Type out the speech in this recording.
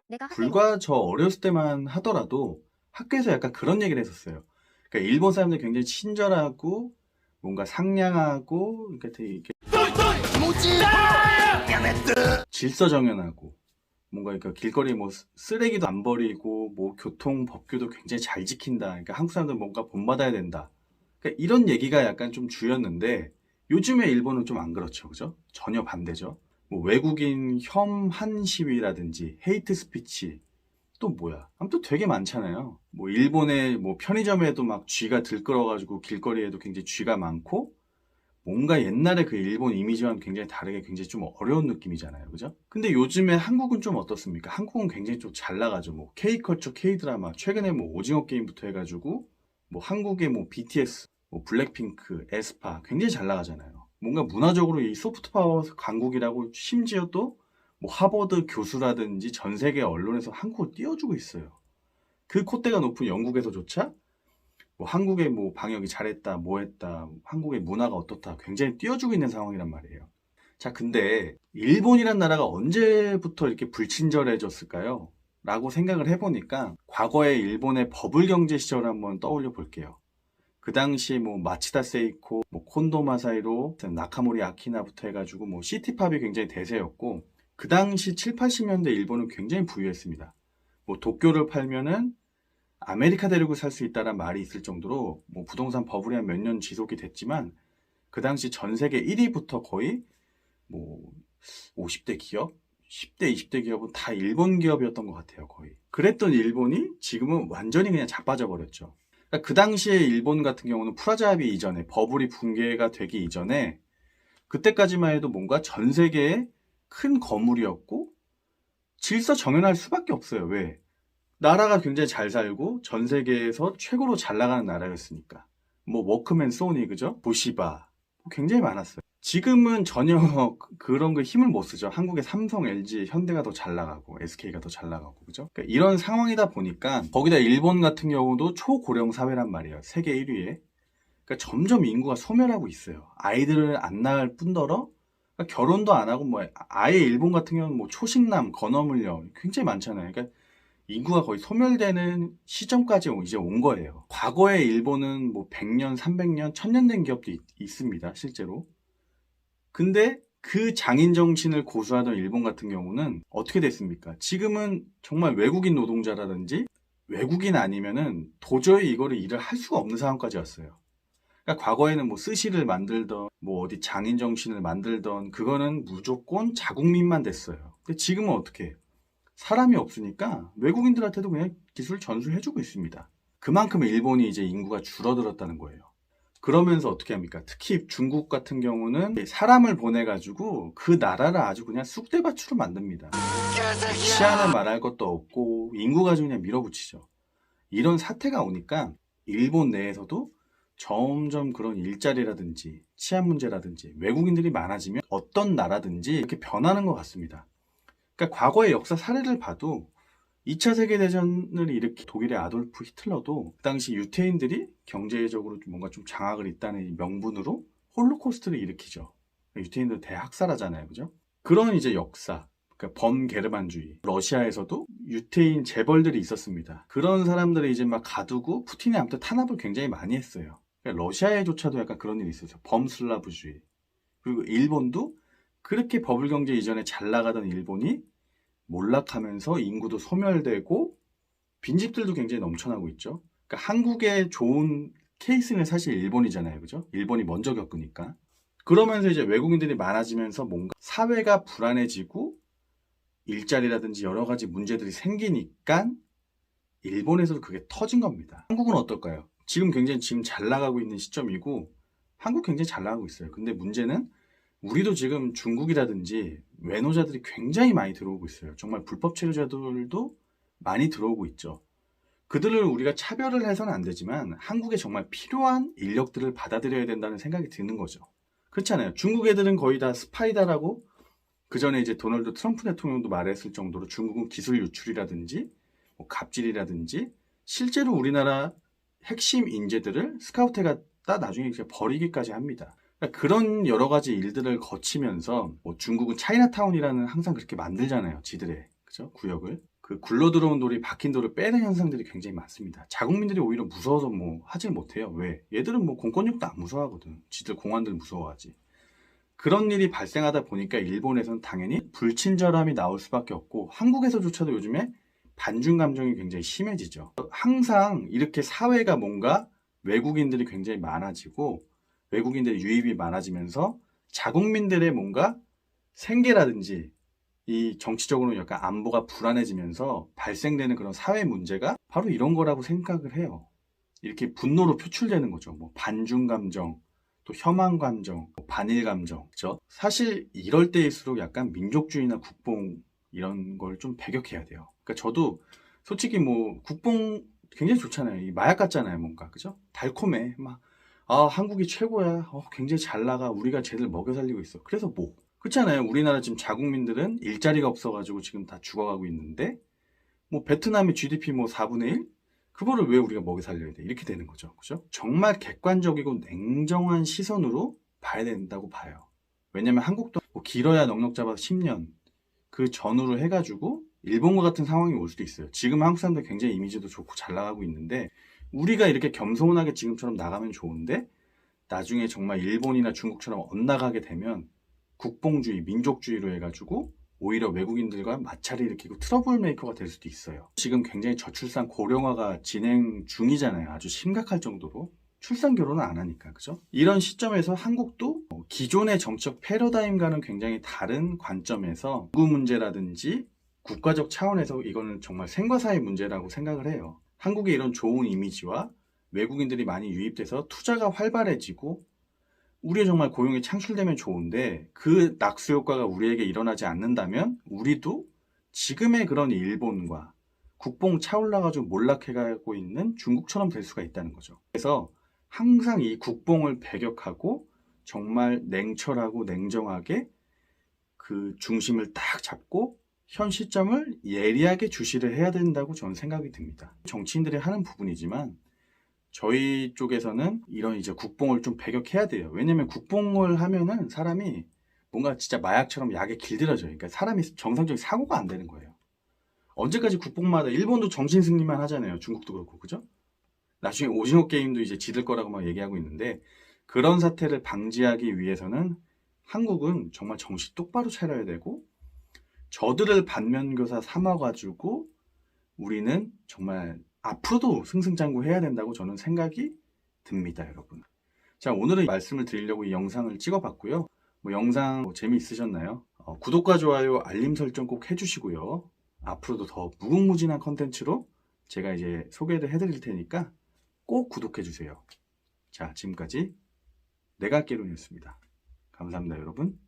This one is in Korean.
내가 불과 저 어렸을 때만 하더라도 학교에서 약간 그런 얘기를 했었어요. 그러니까 일본 사람들 굉장히 친절하고 뭔가 상냥하고 그러니까 되게 질서정연하고 뭔가 그러니까 길거리에 뭐 쓰레기도 안 버리고 뭐 교통 법규도 굉장히 잘 지킨다. 그러니까 한국 사람들 뭔가 본받아야 된다. 그러니까 이런 얘기가 약간 좀 주였는데 요즘에 일본은 좀 안 그렇죠. 그죠? 전혀 반대죠. 뭐 외국인 혐한 시위라든지 헤이트 스피치 또 뭐야? 아무튼 되게 많잖아요. 뭐 일본의 뭐 편의점에도 막 쥐가 들끓어가지고 길거리에도 굉장히 쥐가 많고 뭔가 옛날에 그 일본 이미지와는 굉장히 다르게 굉장히 좀 어려운 느낌이잖아요. 그죠? 근데 요즘에 한국은 좀 어떻습니까? 한국은 굉장히 좀 잘 나가죠. 뭐 K컬처, K드라마, 최근에 뭐 오징어 게임부터 해가지고 뭐 한국의 뭐 BTS, 뭐 블랙핑크, 에스파 굉장히 잘 나가잖아요. 뭔가 문화적으로 이 소프트 파워 강국이라고 심지어 또 뭐 하버드 교수라든지 전 세계 언론에서 한국을 띄워주고 있어요. 그 콧대가 높은 영국에서조차 뭐 한국의 뭐 방역이 잘했다, 뭐 했다, 한국의 문화가 어떻다 굉장히 띄워주고 있는 상황이란 말이에요. 자, 근데 일본이란 나라가 언제부터 이렇게 불친절해졌을까요? 라고 생각을 해보니까 과거에 일본의 버블 경제 시절을 한번 떠올려 볼게요. 그 당시 뭐 마치다 세이코, 뭐 콘도 마사이로, 나카모리 아키나부터 해가지고 뭐 시티팝이 굉장히 대세였고 그 당시 7, 80년대 일본은 굉장히 부유했습니다. 뭐 도쿄를 팔면은 아메리카 대륙을 살 수 있다는 말이 있을 정도로 뭐 부동산 버블이 한 몇 년 지속이 됐지만 그 당시 전 세계 1위부터 거의 뭐 50대 기업, 10대, 20대 기업은 다 일본 기업이었던 것 같아요, 거의. 그랬던 일본이 지금은 완전히 그냥 자빠져 버렸죠. 그러니까 그 당시에 일본 같은 경우는 프라자 합의 이전에 버블이 붕괴가 되기 이전에 그때까지만 해도 뭔가 전 세계의 큰 거물이었고 질서 정연할 수밖에 없어요. 왜? 나라가 굉장히 잘 살고 전 세계에서 최고로 잘 나가는 나라였으니까. 뭐 워크맨 소니 그죠? 도시바 굉장히 많았어요. 지금은 전혀 그런 거 힘을 못 쓰죠. 한국의 삼성, LG, 현대가 더 잘 나가고 SK가 더 잘 나가고 그죠? 그러니까 이런 상황이다 보니까 거기다 일본 같은 경우도 초고령 사회란 말이에요. 세계 1위에. 그러니까 점점 인구가 소멸하고 있어요. 아이들을 안 낳을 뿐더러 그러니까 결혼도 안 하고 뭐 아예 일본 같은 경우는 뭐 초식남, 건어물녀 굉장히 많잖아요. 그러니까 인구가 거의 소멸되는 시점까지 이제 온 거예요. 과거에 일본은 뭐 100년, 300년, 1000년 된 기업도 있습니다, 실제로. 근데 그 장인 정신을 고수하던 일본 같은 경우는 어떻게 됐습니까? 지금은 정말 외국인 노동자라든지 외국인 아니면은 도저히 이거를 일을 할 수가 없는 상황까지 왔어요. 그러니까 과거에는 뭐 스시를 만들던 뭐 어디 장인 정신을 만들던 그거는 무조건 자국민만 됐어요. 근데 지금은 어떻게 해요? 사람이 없으니까 외국인들한테도 그냥 기술을 전수해주고 있습니다. 그만큼 일본이 이제 인구가 줄어들었다는 거예요. 그러면서 어떻게 합니까? 특히 중국 같은 경우는 사람을 보내가지고 그 나라를 아주 그냥 쑥대밭으로 만듭니다. 치안을 말할 것도 없고 인구가 아주 그냥 밀어붙이죠. 이런 사태가 오니까 일본 내에서도 점점 그런 일자리라든지 치안 문제라든지 외국인들이 많아지면 어떤 나라든지 이렇게 변하는 것 같습니다. 그러니까 과거의 역사 사례를 봐도 2차 세계대전을 일으킨 독일의 아돌프 히틀러도 그 당시 유태인들이 경제적으로 뭔가 좀 장악을 있다는 명분으로 홀로코스트를 일으키죠. 유태인들 대학살하잖아요. 그죠? 그런 이제 역사, 그러니까 범게르만주의. 러시아에서도 유태인 재벌들이 있었습니다. 그런 사람들이 이제 막 가두고 푸틴이 아무튼 탄압을 굉장히 많이 했어요. 그러니까 러시아에조차도 약간 그런 일이 있었어요. 범슬라브주의. 그리고 일본도 그렇게 버블 경제 이전에 잘 나가던 일본이 몰락하면서 인구도 소멸되고 빈집들도 굉장히 넘쳐나고 있죠. 그러니까 한국의 좋은 케이스는 사실 일본이잖아요. 그죠? 일본이 먼저 겪으니까. 그러면서 이제 외국인들이 많아지면서 뭔가 사회가 불안해지고 일자리라든지 여러 가지 문제들이 생기니까 일본에서도 그게 터진 겁니다. 한국은 어떨까요? 지금 굉장히 지금 잘 나가고 있는 시점이고 한국 굉장히 잘 나가고 있어요. 근데 문제는 우리도 지금 중국이라든지 외노자들이 굉장히 많이 들어오고 있어요. 정말 불법 체류자들도 많이 들어오고 있죠. 그들을 우리가 차별을 해서는 안 되지만 한국에 정말 필요한 인력들을 받아들여야 된다는 생각이 드는 거죠. 그렇잖아요. 중국 애들은 거의 다 스파이다라고 그 전에 이제 도널드 트럼프 대통령도 말했을 정도로 중국은 기술 유출이라든지 뭐 갑질이라든지 실제로 우리나라 핵심 인재들을 스카우트해갔다 나중에 버리기까지 합니다. 그러니까 그런 여러 가지 일들을 거치면서 뭐 중국은 차이나타운이라는 항상 그렇게 만들잖아요. 지들의 그죠? 구역을. 그 굴러 들어온 돌이 박힌 돌을 빼는 현상들이 굉장히 많습니다. 자국민들이 오히려 무서워서 뭐 하질 못해요. 왜? 얘들은 뭐 공권력도 안 무서워하거든. 지들 공안들 무서워하지. 그런 일이 발생하다 보니까 일본에서는 당연히 불친절함이 나올 수밖에 없고 한국에서조차도 요즘에 반중 감정이 굉장히 심해지죠. 항상 이렇게 사회가 뭔가 외국인들이 굉장히 많아지고 외국인들의 유입이 많아지면서 자국민들의 뭔가 생계라든지 이 정치적으로 약간 안보가 불안해지면서 발생되는 그런 사회 문제가 바로 이런 거라고 생각을 해요. 이렇게 분노로 표출되는 거죠. 뭐 반중 감정, 또 혐한 감정, 반일 감정, 그죠? 사실 이럴 때일수록 약간 민족주의나 국뽕 이런 걸 좀 배격해야 돼요. 그러니까 저도 솔직히 뭐 국뽕 굉장히 좋잖아요. 이 마약 같잖아요, 뭔가 그죠? 달콤해. 막 한국이 최고야. 굉장히 잘 나가. 우리가 쟤들 먹여 살리고 있어. 그래서 뭐 그렇잖아요. 우리나라 지금 자국민들은 일자리가 없어가지고 지금 다 죽어가고 있는데 뭐 베트남의 GDP 뭐 4분의 1? 그거를 왜 우리가 먹여 살려야 돼? 이렇게 되는 거죠. 그죠? 정말 객관적이고 냉정한 시선으로 봐야 된다고 봐요. 왜냐면 한국도 뭐 길어야 넉넉 잡아서 10년 그 전후로 해가지고 일본과 같은 상황이 올 수도 있어요. 지금 한국 사람들 굉장히 이미지도 좋고 잘 나가고 있는데 우리가 이렇게 겸손하게 지금처럼 나가면 좋은데 나중에 정말 일본이나 중국처럼 엇나가게 되면 국뽕주의, 민족주의로 해가지고 오히려 외국인들과 마찰을 일으키고 트러블 메이커가 될 수도 있어요. 지금 굉장히 저출산 고령화가 진행 중이잖아요. 아주 심각할 정도로. 출산 결혼을 안 하니까, 그죠? 이런 시점에서 한국도 기존의 정치적 패러다임과는 굉장히 다른 관점에서 인구 문제라든지 국가적 차원에서 이거는 정말 생과 사의 문제라고 생각을 해요. 한국의 이런 좋은 이미지와 외국인들이 많이 유입돼서 투자가 활발해지고 우리의 정말 고용이 창출되면 좋은데 그 낙수 효과가 우리에게 일어나지 않는다면 우리도 지금의 그런 일본과 국뽕 차올라가지고 몰락해가고 있는 중국처럼 될 수가 있다는 거죠. 그래서 항상 이 국뽕을 배격하고 정말 냉철하고 냉정하게 그 중심을 딱 잡고 현 시점을 예리하게 주시를 해야 된다고 저는 생각이 듭니다. 정치인들이 하는 부분이지만 저희 쪽에서는 이런 이제 국뽕을 좀 배격해야 돼요. 왜냐면 국뽕을 하면은 사람이 뭔가 진짜 마약처럼 약에 길들여져요. 그러니까 사람이 정상적인 사고가 안 되는 거예요. 언제까지 국뽕마다 일본도 정신 승리만 하잖아요. 중국도 그렇고 그죠? 나중에 오징어 게임도 이제 지들 거라고 막 얘기하고 있는데 그런 사태를 방지하기 위해서는 한국은 정말 정신 똑바로 차려야 되고 저들을 반면교사 삼아가지고 우리는 정말 앞으로도 승승장구해야 된다고 저는 생각이 듭니다, 여러분. 자, 오늘은 말씀을 드리려고 이 영상을 찍어봤고요. 뭐 영상 재미있으셨나요? 구독과 좋아요, 알림 설정 꼭 해주시고요. 앞으로도 더 무궁무진한 컨텐츠로 제가 이제 소개를 해드릴 테니까 꼭 구독해주세요. 자, 지금까지 내가 깨론이었습니다. 감사합니다, 여러분.